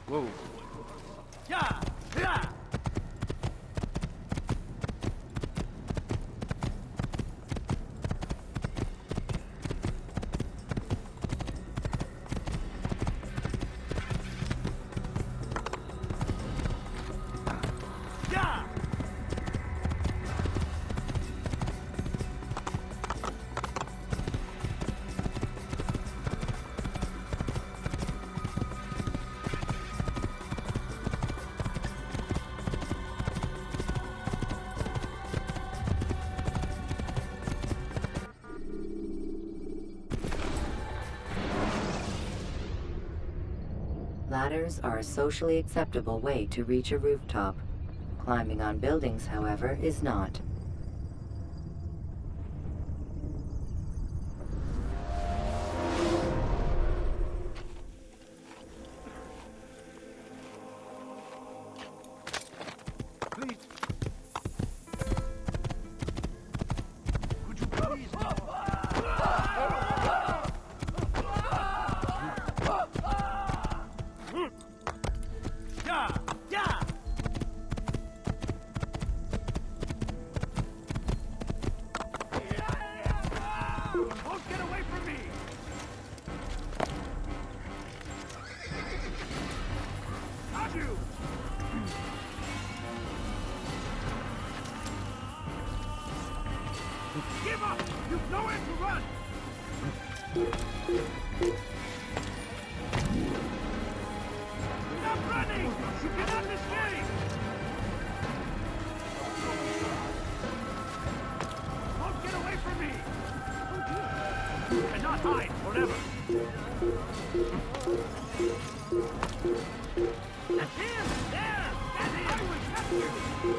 Whoa. Yeah! Yeah! Yeah! Ladders are a socially acceptable way to reach a rooftop. Climbing on buildings, however, is not. Please. Could you please? Yeah! Yeah! Don't get away from me! Got you! Give up! You've nowhere to run! Stop running! You cannot escape! Don't get away from me! You cannot hide forever! That's him! There! That's him! I will capture you!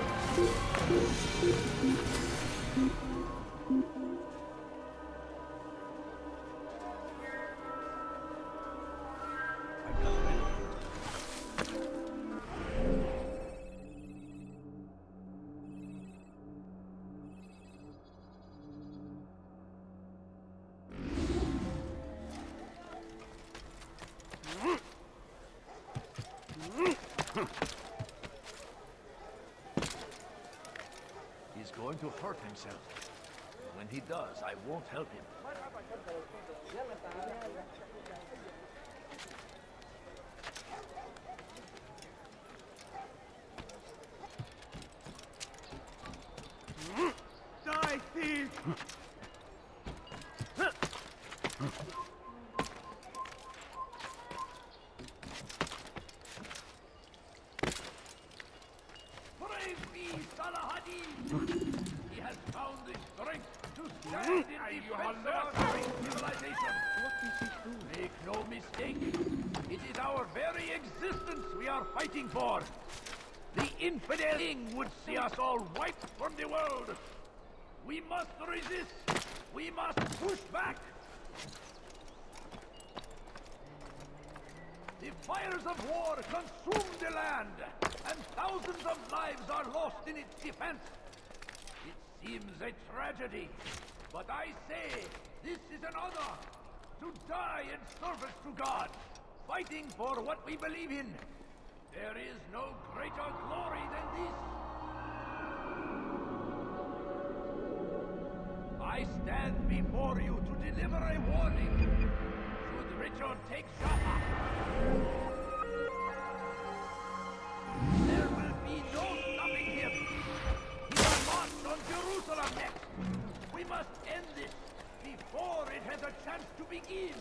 He's going to hurt himself. When he does, I won't help him. Die, thief! Brave me, Salahadin! He has found the strength to stand in defense of our great civilization. Make no mistake, it is our very existence we are fighting for. The infidel king would see us all wiped from the world. We must resist. We must push back. The fires of war consume the land, and thousands of lives are lost in its defense. It seems a tragedy, but I say this is an honor to die in service to God, fighting for what we believe in. There is no greater glory than this. I stand before you to deliver a warning. Should Richard take Jaffa, there will be no stopping him. He will march on Jerusalem next. We must end this before it has a chance to begin.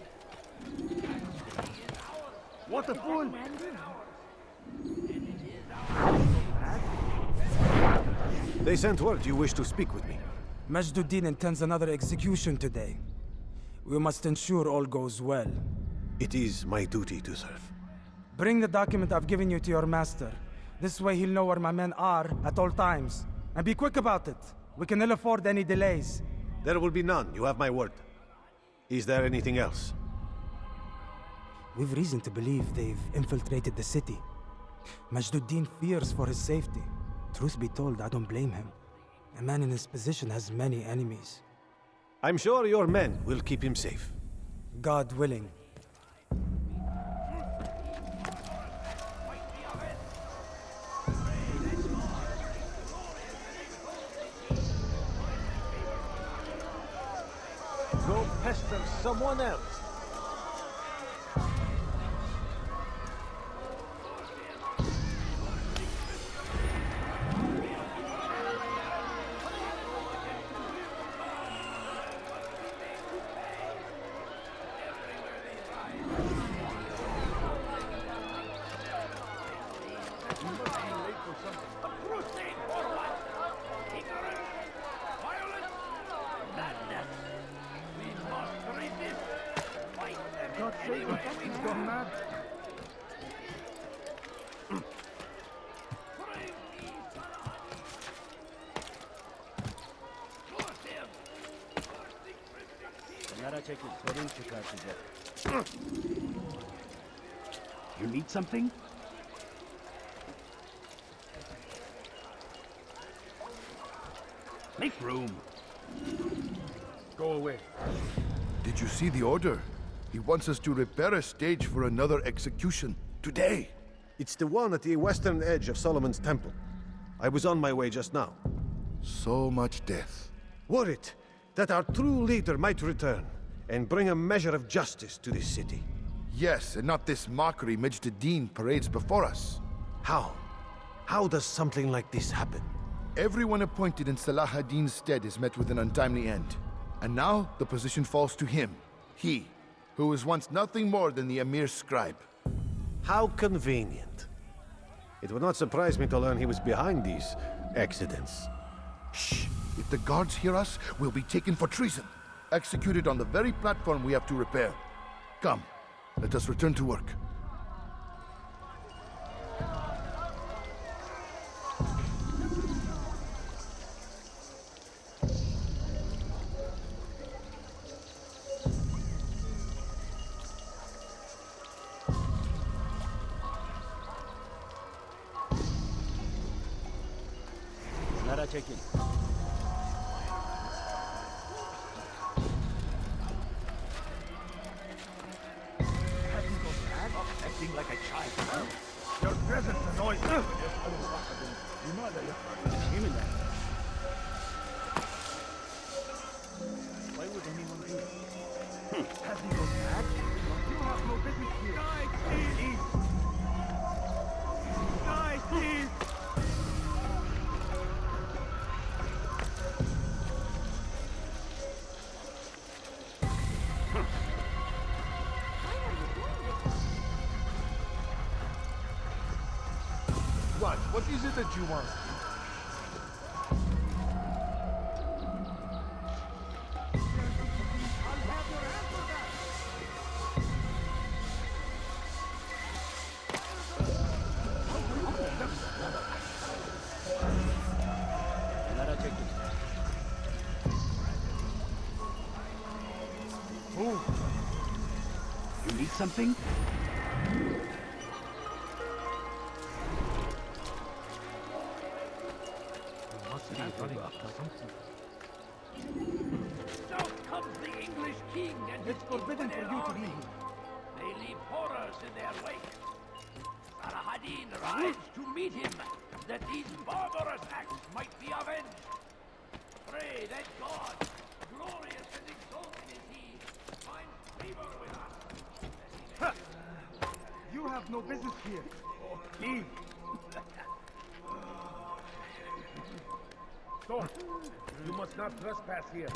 He is ours. What a fool! They sent word you wish to speak with me. Majduddin intends another execution today. We must ensure all goes well. It is my duty to serve. Bring the document I've given you to your master. This way he'll know where my men are at all times. And be quick about it. We can ill afford any delays. There will be none, you have my word. Is there anything else? We've reason to believe they've infiltrated the city. Majduddin fears for his safety. Truth be told, I don't blame him. A man in his position has many enemies. I'm sure your men will keep him safe. God willing. someone else. A crusade for what? Ignorance? Violence? Madness? We must resist. Fight them in any way we can. mad. Brave me, Salah. Force him. Force the Christian king. Kenara çekil, sorun çıkartacak. You need something? Make room. Go away. Did you see the order? He wants us to repair a stage for another execution. Today! It's the one at the western edge of Solomon's Temple. I was on my way just now. So much death. Worried that our true leader might return and bring a measure of justice to this city. Yes, and not this mockery Majd ad-Din parades before us. How? How does something like this happen? Everyone appointed in Salah ad-Din's stead is met with an untimely end. And now the position falls to him. He, who was once nothing more than the Emir's scribe. How convenient. It would not surprise me to learn he was behind these accidents. Shh! If the guards hear us, we'll be taken for treason. Executed on the very platform we have to repair. Come, let us return to work. Kenara çekil. Acting like a child. Your presence annoys me. Kiminle? Why would anyone do it? Has he gone mad? You have no business here. Die, please! Die, please! What is it that you want? Kenara çekil. You need something? Now comes the English king and his forbidden for you to leave. They leave horrors in their wake. Salah ad-Din rides to meet him, that these barbarous acts might be avenged. Pray that God, glorious and exalted is he, finds favor with us. You have no business here. Leave. Don't. You must not trespass here.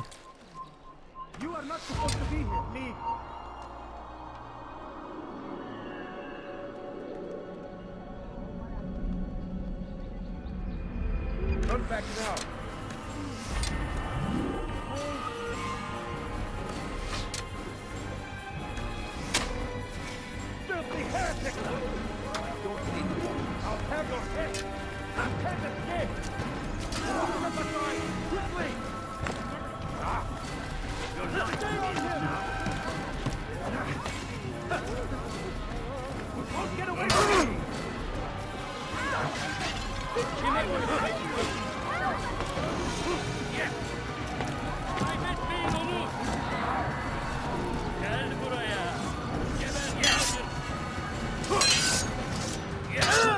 You are not supposed to be here. Leave. Come back now. Filthy heretic! Don't leave me. I'll have your head. I can't escape. Step aside, quickly! You're not staying here now. Don't get away from me! Yes! Kaybetmeyin onu! Gel buraya! Geber! Yes! Yes!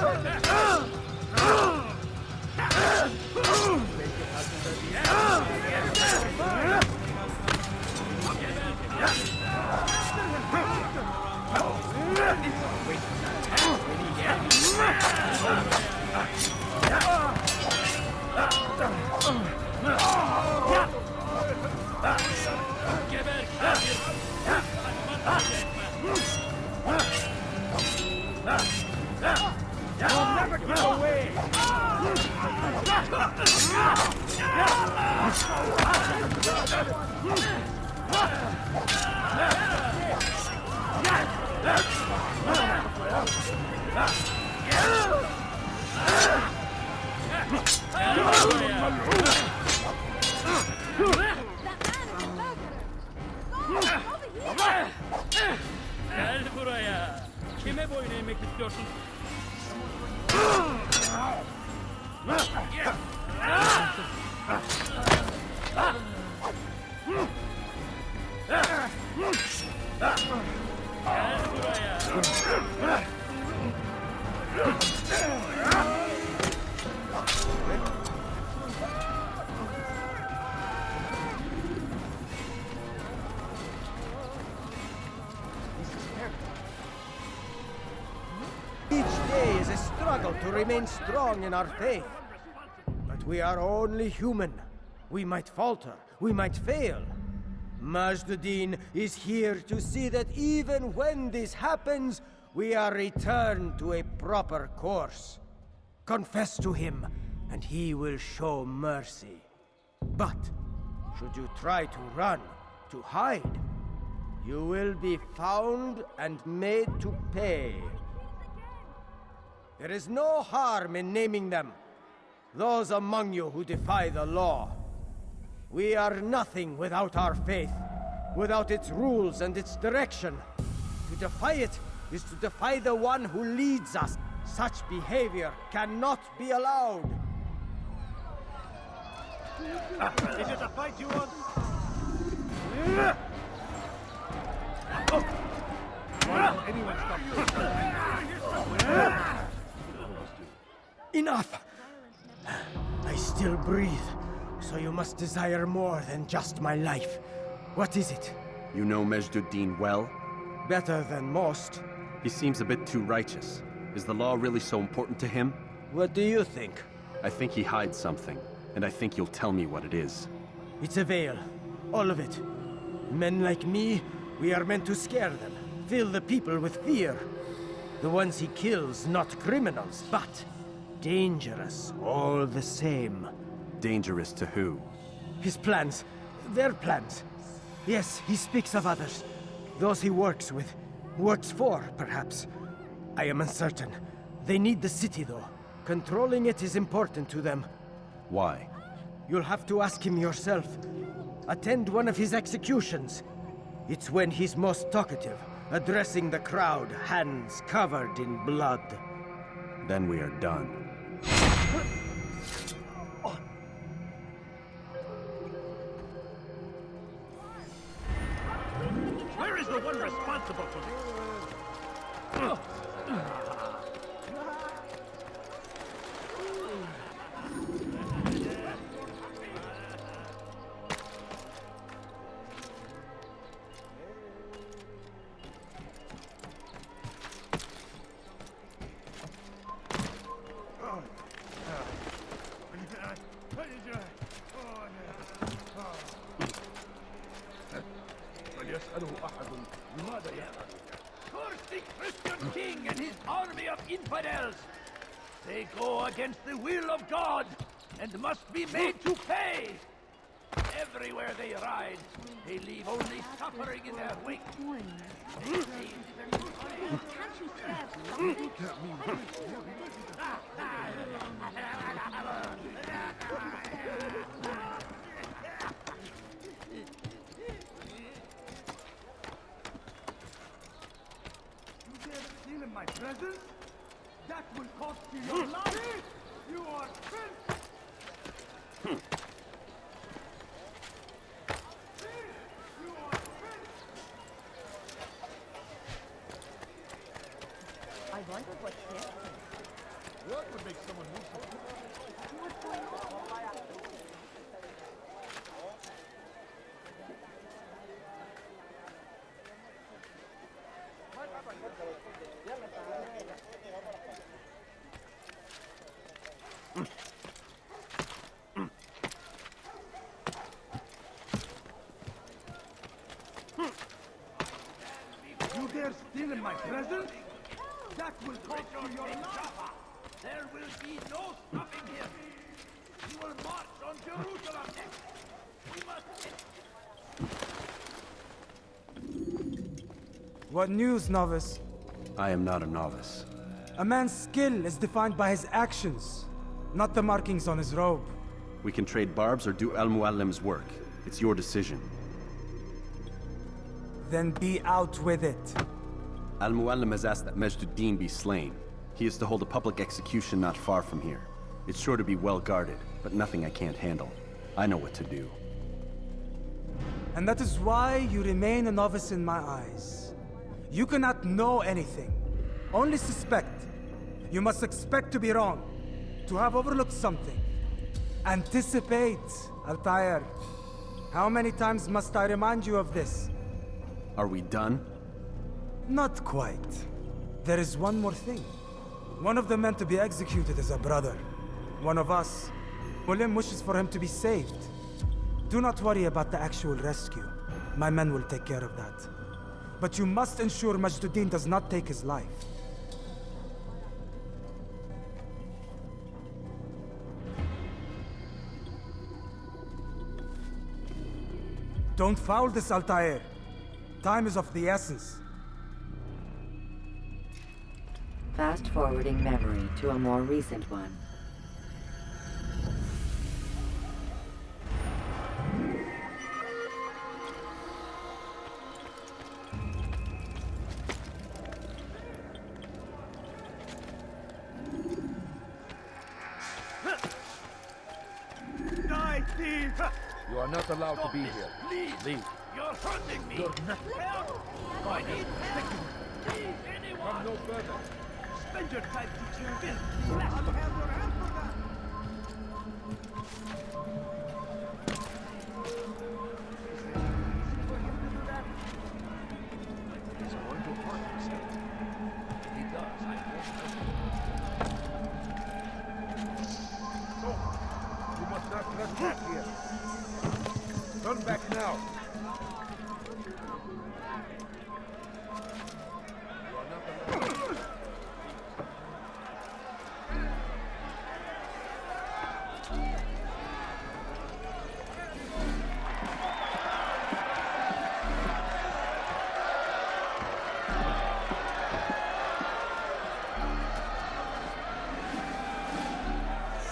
Gel buraya. Kime boyun eğmek istiyorsun? Gel buraya. Each day is a struggle to remain strong in our faith. But we are only human. We might falter, we might fail. Majduddin is here to see that even when this happens, we are returned to a proper course. Confess to him, and he will show mercy. But should you try to run, to hide, you will be found and made to pay. There is no harm in naming them. Those among you who defy the law. We are nothing without our faith, without its rules and its direction. To defy it is to defy the one who leads us. Such behavior cannot be allowed. Is it a fight you want? Anyone stop? Enough! I still breathe, so you must desire more than just my life. What is it? You know Majduddin well? Better than most. He seems a bit too righteous. Is the law really so important to him? What do you think? I think he hides something, and I think you'll tell me what it is. It's a veil. All of it. Men like me, we are meant to scare them, fill the people with fear. The ones he kills, not criminals, but dangerous all the same. Dangerous to who? His plans, their plans. Yes, he speaks of others. Those he works with, works for, perhaps. I am uncertain. They need the city, though. Controlling it is important to them. Why? You'll have to ask him yourself. Attend one of his executions. It's when he's most talkative, addressing the crowd, hands covered in blood. Then we are done. Where is the one responsible for this? Curse the Christian king and his army of infidels! They go against the will of God and must be made to pay! Everywhere they ride, they leave only suffering in their wake. Steal in my presence? That will cost you your life! You are spent! I wonder what this is. What would make someone move so You dare steal in my presence? That will cost you your life! There will be no stopping him. He will march on Jerusalem next. We must... What news, novice? I am not a novice. A man's skill is defined by his actions, not the markings on his robe. We can trade barbs or do Al-Muallim's work. It's your decision. Then be out with it. Al-Muallim has asked that Majd-ud-Din be slain. He is to hold a public execution not far from here. It's sure to be well guarded, but nothing I can't handle. I know what to do. And that is why you remain a novice in my eyes. You cannot know anything, only suspect. You must expect to be wrong, to have overlooked something. Anticipate, Altair. How many times must I remind you of this? Are we done? Not quite. There is one more thing. One of the men to be executed is a brother. One of us. Mulim wishes for him to be saved. Do not worry about the actual rescue. My men will take care of that. But you must ensure Majd-ud-Din does not take his life. Don't foul this, Altair. Time is of the essence. Fast-forwarding memory to a more recent one. Die, thief! You are not allowed to be here. Leave. You're hurting me. You're not... Help! I need help. Please, anyone. Come no further. Spend your time teaching Bill. I'll have your hand for that. He's going to hurt himself. He does. I won't. No. You must not trespass here. Turn back now.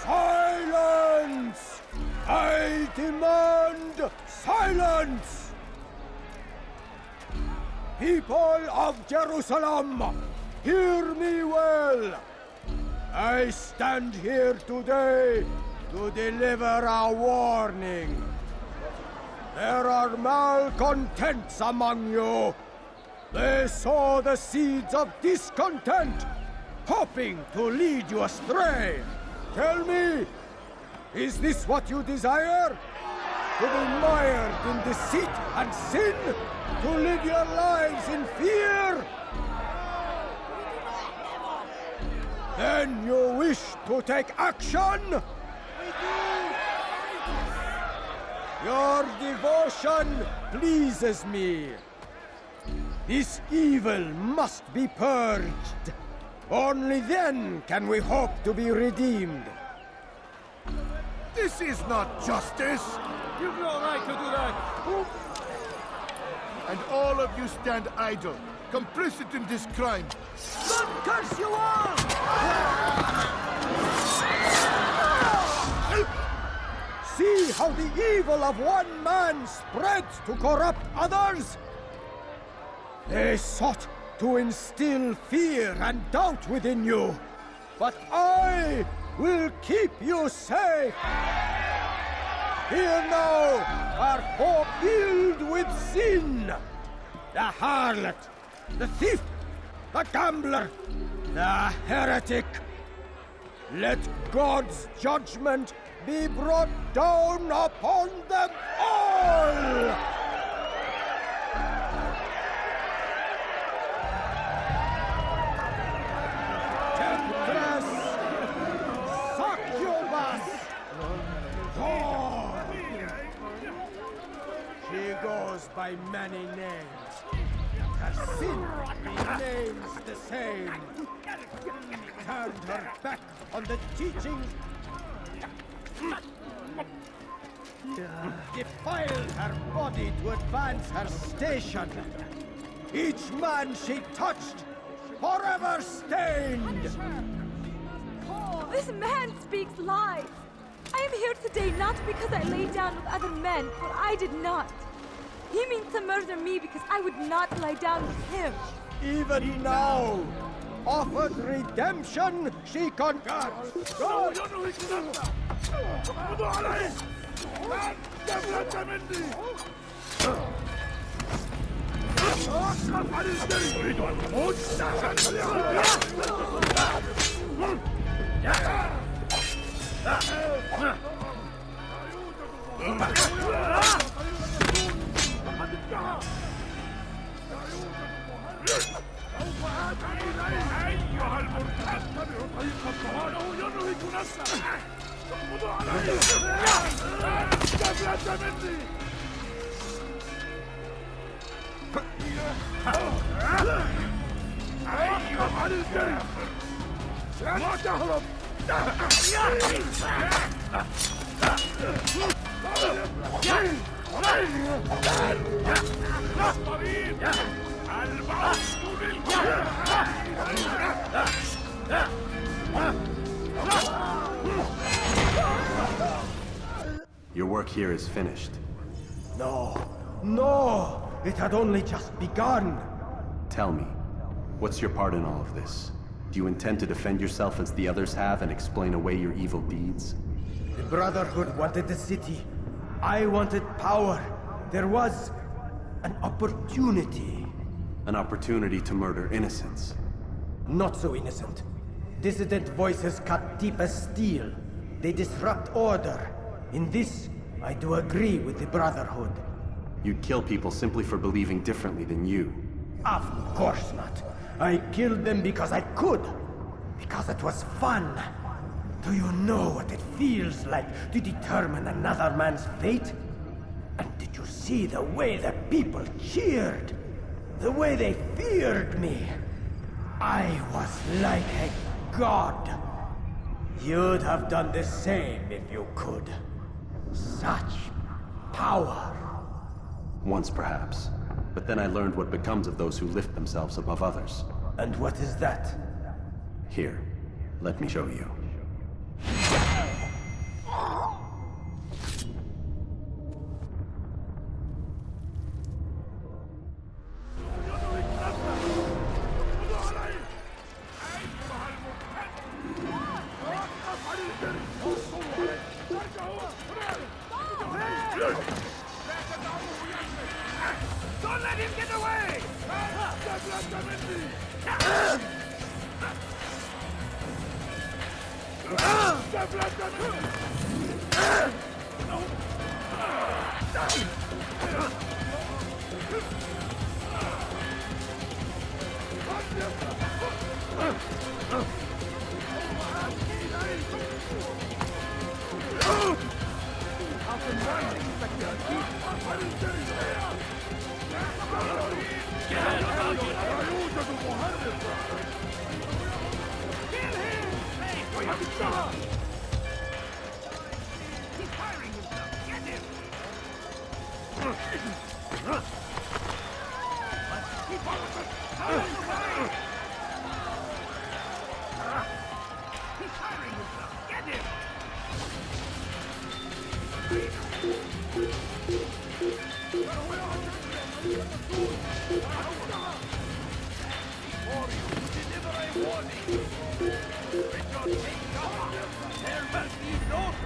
Silence! I demand silence! People of Jerusalem, hear me well. I stand here today to deliver a warning. There are malcontents among you. They sow the seeds of discontent, hoping to lead you astray. Tell me, is this what you desire? To be mired in deceit and sin? To live your lives in fear? Then you wish to take action? Your devotion pleases me. This evil must be purged. Only then can we hope to be redeemed. This is not justice! You've no right to do that! And all of you stand idle, complicit in this crime. God curse you all! See how the evil of one man spreads to corrupt others? They sought to instill fear and doubt within you, but I will keep you safe. Here now are four filled with sin. The harlot, the thief, the gambler, the heretic. Let God's judgment be brought down upon them all! Temptress! Succubus! Whore! She goes by many names. Her sin remains the same. Turned her back on the teachings. Defiled her body to advance her station. Each man she touched, forever stained. This man speaks lies. I am here today not because I lay down with other men, for I did not. He means to murder me because I would not lie down with him. Even now, offered redemption, she conquers. God! أيها المرتد طريق الطهارة ينهك نفسه اقبضوا عليه استفلت مني أيها الجريم لا تهرب الطبيب Your work here is finished. No! It had only just begun! Tell me, what's your part in all of this? Do you intend to defend yourself as the others have and explain away your evil deeds? The Brotherhood wanted the city. I wanted power. There was an opportunity. An opportunity to murder innocents. Not so innocent. Dissident voices cut deep as steel. They disrupt order. In this, I do agree with the Brotherhood. You'd kill people simply for believing differently than you. Of course not. I killed them because I could. Because it was fun. Do you know what it feels like to determine another man's fate? And did you see the way the people cheered? The way they feared me? I was like a god. You'd have done the same if you could. Such power. Once perhaps. But then I learned what becomes of those who lift themselves above others. And what is that? Here, let me show you. Don't let him get away!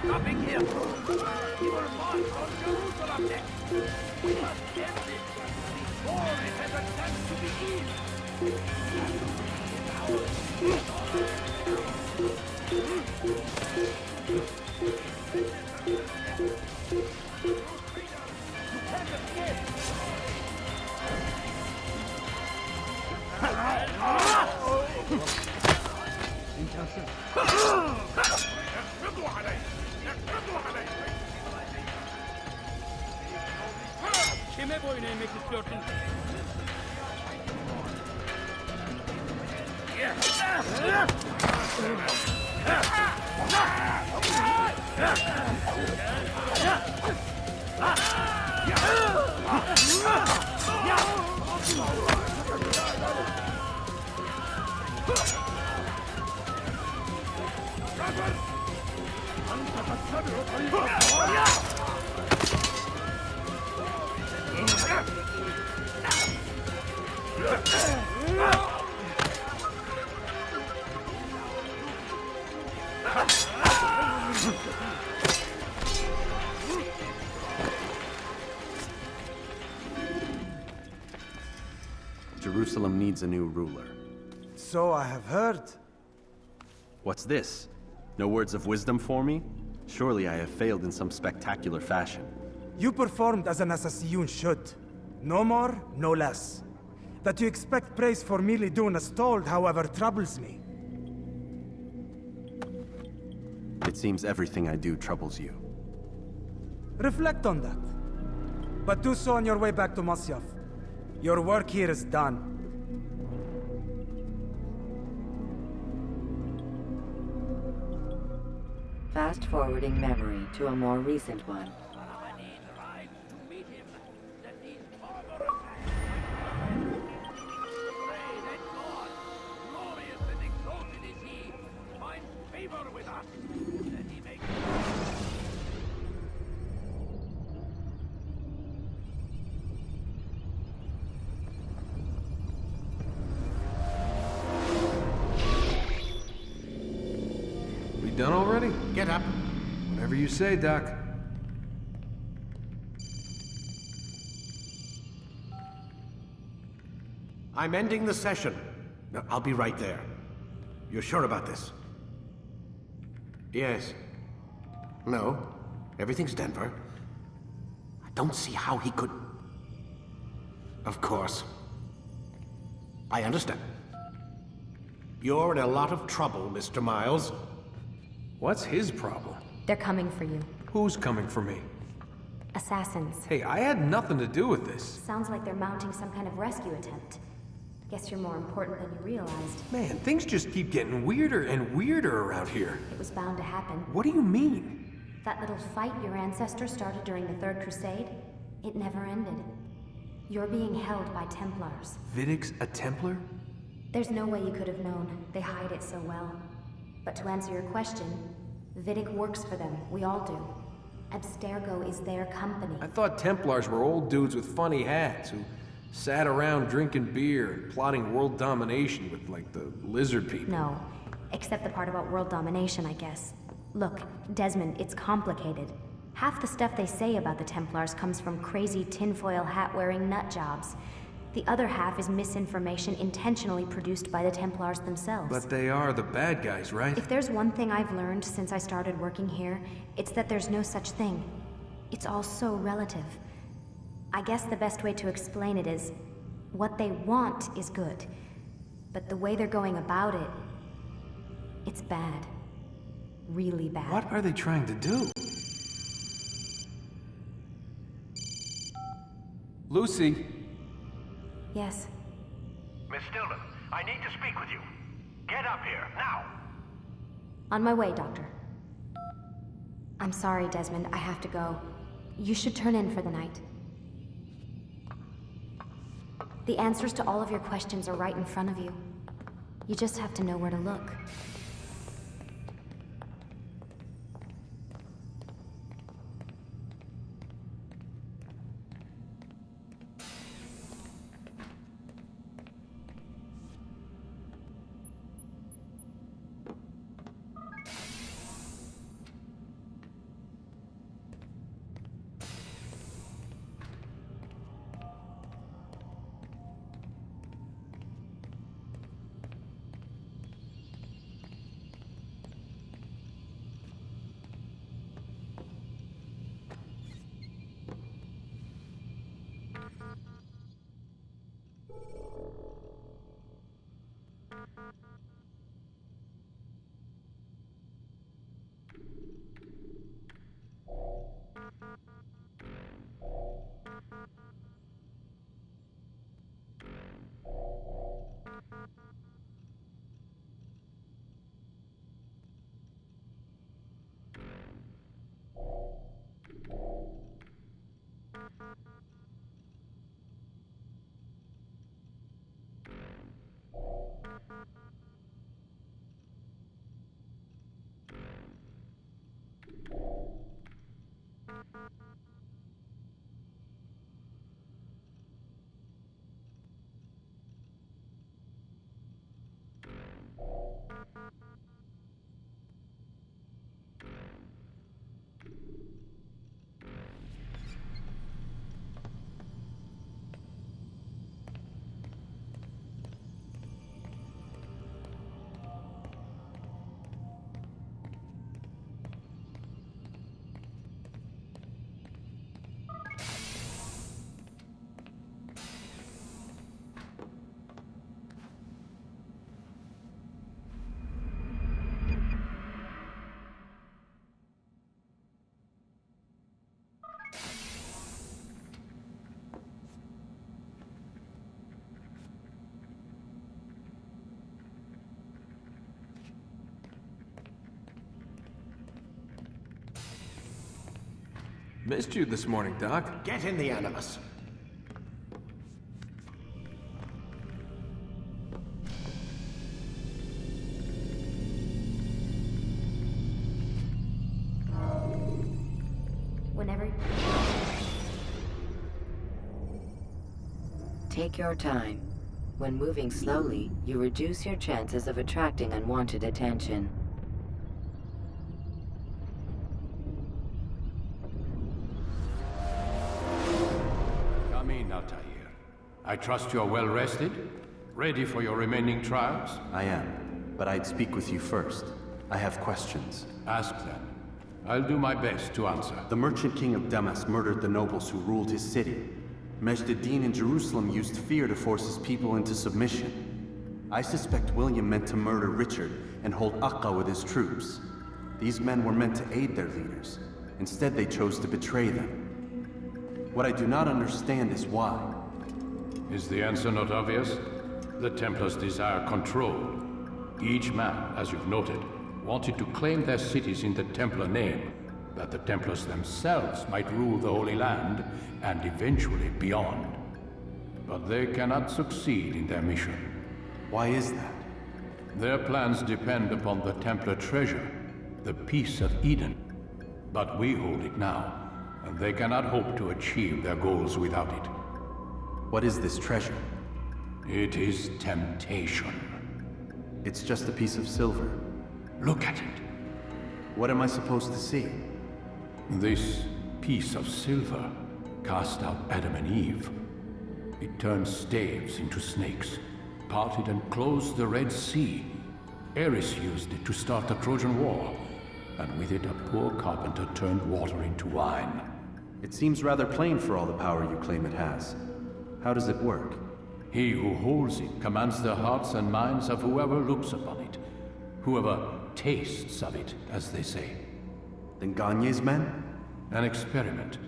Stopping him! He will march on Jerusalem next! We must end it before it has a chance to begin! Kime boyun eğmek istiyorsun? Jerusalem needs a new ruler. So I have heard. What's this? No words of wisdom for me? Surely I have failed in some spectacular fashion. You performed as an assassin should. No more, no less. That you expect praise for merely doing as told, however, troubles me. It seems everything I do troubles you. Reflect on that. But do so on your way back to Masyaf. Your work here is done. Fast-forwarding memory to a more recent one. Saladin arrived to meet him. That these former attacks. Pray that God, glorious and exalted is he, finds favor with us, that he may... We done already? Get up. Whatever you say, Doc. I'm ending the session. No, I'll be right there. You're sure about this? Yes. No. Everything's Denver. I don't see how he could... Of course. I understand. You're in a lot of trouble, Mr. Miles. What's his problem? They're coming for you. Who's coming for me? Assassins. Hey, I had nothing to do with this. Sounds like they're mounting some kind of rescue attempt. Guess you're more important than you realized. Man, things just keep getting weirder and weirder around here. It was bound to happen. What do you mean? That little fight your ancestors started during the Third Crusade, it never ended. You're being held by Templars. Vidic's a Templar? There's no way you could have known. They hide it so well. But to answer your question, Vidic works for them. We all do. Abstergo is their company. I thought Templars were old dudes with funny hats who sat around drinking beer and plotting world domination with, like, the lizard people. No. Except the part about world domination, I guess. Look, Desmond, it's complicated. Half the stuff they say about the Templars comes from crazy tinfoil hat-wearing nut jobs. The other half is misinformation intentionally produced by the Templars themselves. But they are the bad guys, right? If there's one thing I've learned since I started working here, it's that there's no such thing. It's all so relative. I guess the best way to explain it is, what they want is good. But the way they're going about it, it's bad. Really bad. What are they trying to do? Lucy? Yes. Miss Stillman, I need to speak with you. Get up here, now! On my way, Doctor. I'm sorry, Desmond. I have to go. You should turn in for the night. The answers to all of your questions are right in front of you. You just have to know where to look. Missed you this morning, Doc. Get in the Animus. Whenever... Take your time. When moving slowly, you reduce your chances of attracting unwanted attention. Come in, Altair. I trust you're well rested? Ready for your remaining trials? I am, but I'd speak with you first. I have questions. Ask them. I'll do my best to answer. The merchant king of Damas murdered the nobles who ruled his city. Majd ad-Din in Jerusalem used fear to force his people into submission. I suspect William meant to murder Richard and hold Aqqa with his troops. These men were meant to aid their leaders. Instead, they chose to betray them. What I do not understand is why. Is the answer not obvious? The Templars desire control. Each man, as you've noted, wanted to claim their cities in the Templar name, that the Templars themselves might rule the Holy Land, and eventually beyond. But they cannot succeed in their mission. Why is that? Their plans depend upon the Templar treasure, the Peace of Eden. But we hold it now, and they cannot hope to achieve their goals without it. What is this treasure? It is temptation. It's just a piece of silver. Look at it. What am I supposed to see? This piece of silver cast out Adam and Eve. It turned staves into snakes, parted and closed the Red Sea. Ares used it to start the Trojan War, and with it a poor carpenter turned water into wine. It seems rather plain for all the power you claim it has. How does it work? He who holds it commands the hearts and minds of whoever looks upon it. Whoever tastes of it, as they say. Then Gagne's men? An experiment.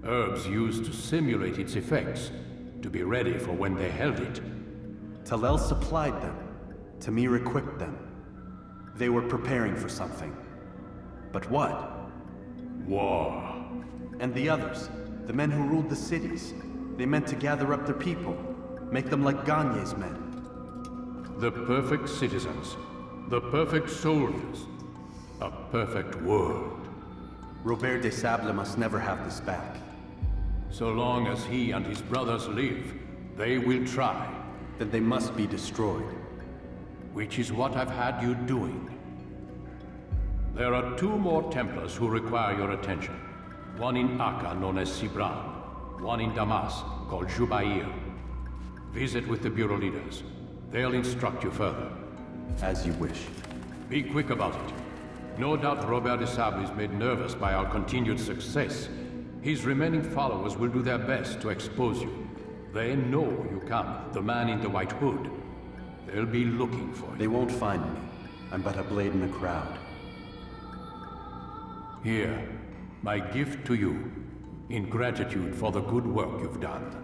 Herbs used to simulate its effects, to be ready for when they held it. Talel supplied them. Tamir equipped them. They were preparing for something. But what? War. And the others, the men who ruled the cities, they meant to gather up their people, make them like Gagne's men. The perfect citizens, the perfect soldiers, a perfect world. Robert de Sable must never have this back. So long as he and his brothers live, they will try. Then they must be destroyed. Which is what I've had you doing. There are 2 more Templars who require your attention. One in Aqqa, known as Sibran. One in Damas, called Jubair. Visit with the Bureau leaders. They'll instruct you further. As you wish. Be quick about it. No doubt Robert de Sable is made nervous by our continued success. His remaining followers will do their best to expose you. They know you come, the man in the white hood. They'll be looking for you. They won't find me. I'm but a blade in a crowd. Here, my gift to you, in gratitude for the good work you've done.